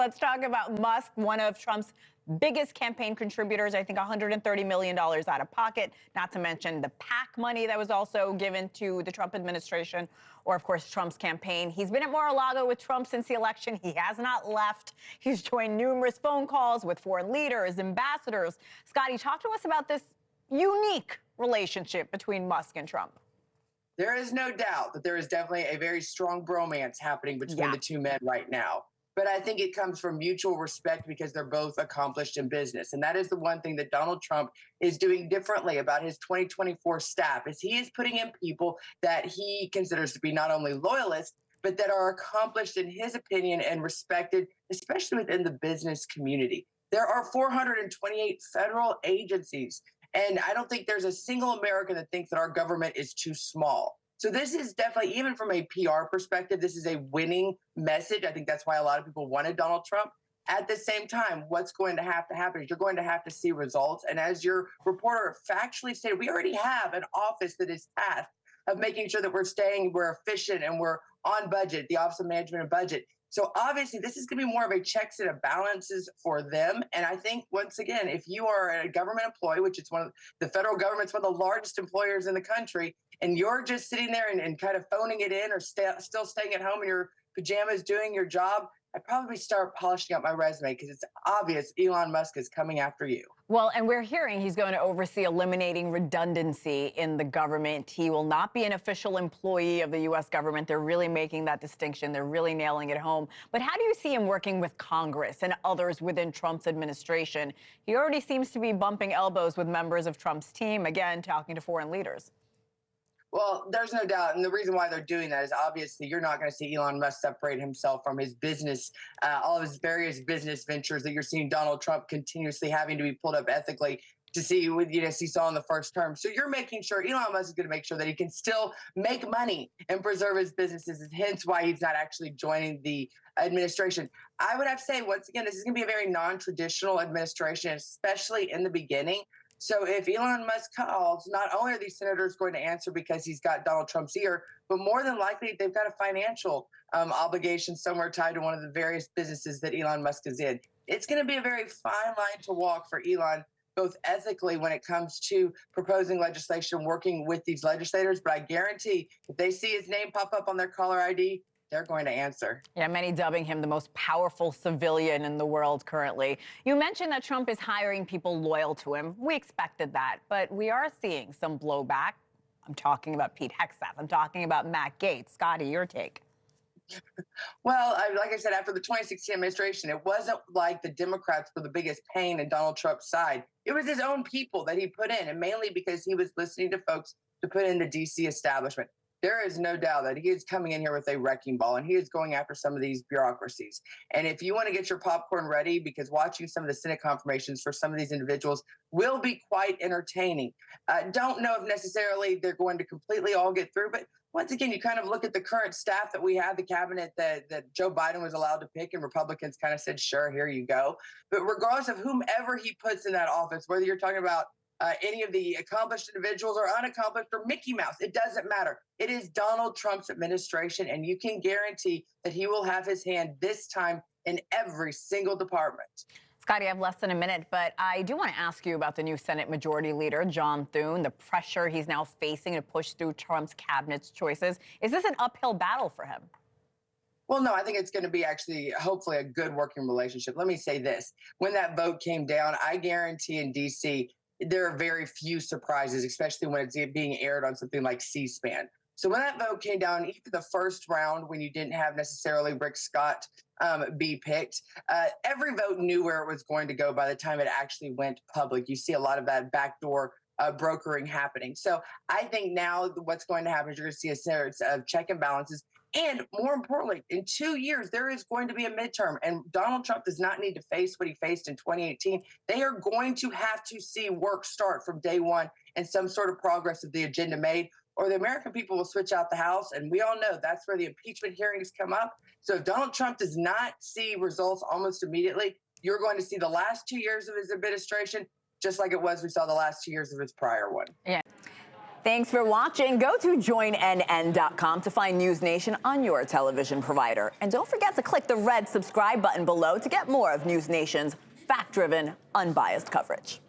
Let's talk about Musk, one of Trump's biggest campaign contributors. I think $130 million out of pocket, not to mention the PAC money that was also given to the Trump administration, or of course Trump's campaign. He's been at Mar-a-Lago with Trump since the election. He has not left. He's joined numerous phone calls with foreign leaders, ambassadors. Scottie, talk to us about this unique relationship between Musk and Trump. There is no doubt that there is definitely a very strong bromance happening between the two men right now. But I think it comes from mutual respect because they're both accomplished in business. And that is the one thing that Donald Trump is doing differently about his 2024 staff, is he is putting in people that he considers to be not only loyalists, but that are accomplished in his opinion and respected, especially within the business community. There are 428 federal agencies, and I don't think there's a single American that thinks that our government is too small. So this is definitely, even from a PR perspective, this is a winning message. I think that's why a lot of people wanted Donald Trump. At the same time, what's going to happen is you're going to have to see results. And as your reporter factually stated, we already have an office that is tasked of making sure that we're efficient and we're on budget, the Office of Management and Budget. So obviously, this is going to be more of a checks and balances for them. And I think, once again, if you are a government employee, which is the federal government's one of the largest employers in the country, and you're just sitting there and kind of phoning it in or still staying at home in your pajamas doing your job, I'd probably start polishing up my resume because it's obvious Elon Musk is coming after you. Well, and we're hearing he's going to oversee eliminating redundancy in the government. He will not be an official employee of the U.S. government. They're really making that distinction. They're really nailing it home. But how do you see him working with Congress and others within Trump's administration? He already seems to be bumping elbows with members of Trump's team, again, talking to foreign leaders. Well, there's no doubt. And the reason why they're doing that is obviously you're not going to see Elon Musk separate himself from his business, all of his various business ventures that you're seeing Donald Trump continuously having to be pulled up ethically to see what he saw in the first term. So you're making sure Elon Musk is going to make sure that he can still make money and preserve his businesses, hence why he's not actually joining the administration. I would have to say, once again, this is going to be a very non-traditional administration, especially in the beginning. So if Elon Musk calls, not only are these senators going to answer because he's got Donald Trump's ear, but more than likely they've got a financial obligation somewhere tied to one of the various businesses that Elon Musk is in. It's going to be a very fine line to walk for Elon, both ethically when it comes to proposing legislation, working with these legislators. But I guarantee if they see his name pop up on their caller ID, they're going to answer. Yeah, many dubbing him the most powerful civilian in the world currently. You mentioned that Trump is hiring people loyal to him. We expected that, but we are seeing some blowback. I'm talking about Pete Hegseth. I'm talking about Matt Gaetz. Scottie, your take. Well, like I said, after the 2016 administration, it wasn't like the Democrats were the biggest pain in Donald Trump's side. It was his own people that he put in, and mainly because he was listening to folks to put in the D.C. establishment. There is no doubt that he is coming in here with a wrecking ball, and he is going after some of these bureaucracies. And if you want to get your popcorn ready, because watching some of the Senate confirmations for some of these individuals will be quite entertaining. Don't know if necessarily they're going to completely all get through, but once again, you kind of look at the current staff that we have, the cabinet that Joe Biden was allowed to pick, and Republicans kind of said, sure, here you go. But regardless of whomever he puts in that office, whether you're talking about any of the accomplished individuals or unaccomplished or Mickey Mouse, it doesn't matter. It is Donald Trump's administration, and you can guarantee that he will have his hand this time in every single department. Scottie, I have less than a minute, but I do want to ask you about the new Senate Majority Leader, John Thune, the pressure he's now facing to push through Trump's cabinet's choices. Is this an uphill battle for him? Well, no, I think it's going to be actually, hopefully, a good working relationship. Let me say this. When that vote came down, I guarantee in D.C., there are very few surprises, especially when it's being aired on something like C-SPAN. So when that vote came down, even the first round, when you didn't have necessarily Rick Scott be picked, every vote knew where it was going to go by the time it actually went public. You see a lot of that backdoor brokering happening. So I think now what's going to happen is you're going to see a series of check and balances. And more importantly, in 2 years, there is going to be a midterm, and Donald Trump does not need to face what he faced in 2018. They are going to have to see work start from day one and some sort of progress of the agenda made, or the American people will switch out the House. And we all know that's where the impeachment hearings come up. So if Donald Trump does not see results almost immediately, you're going to see the last 2 years of his administration, just like it was we saw the last 2 years of his prior one. Yeah. Thanks for watching. Go to joinnn.com to find NewsNation on your television provider. And don't forget to click the red subscribe button below to get more of NewsNation's fact-driven, unbiased coverage.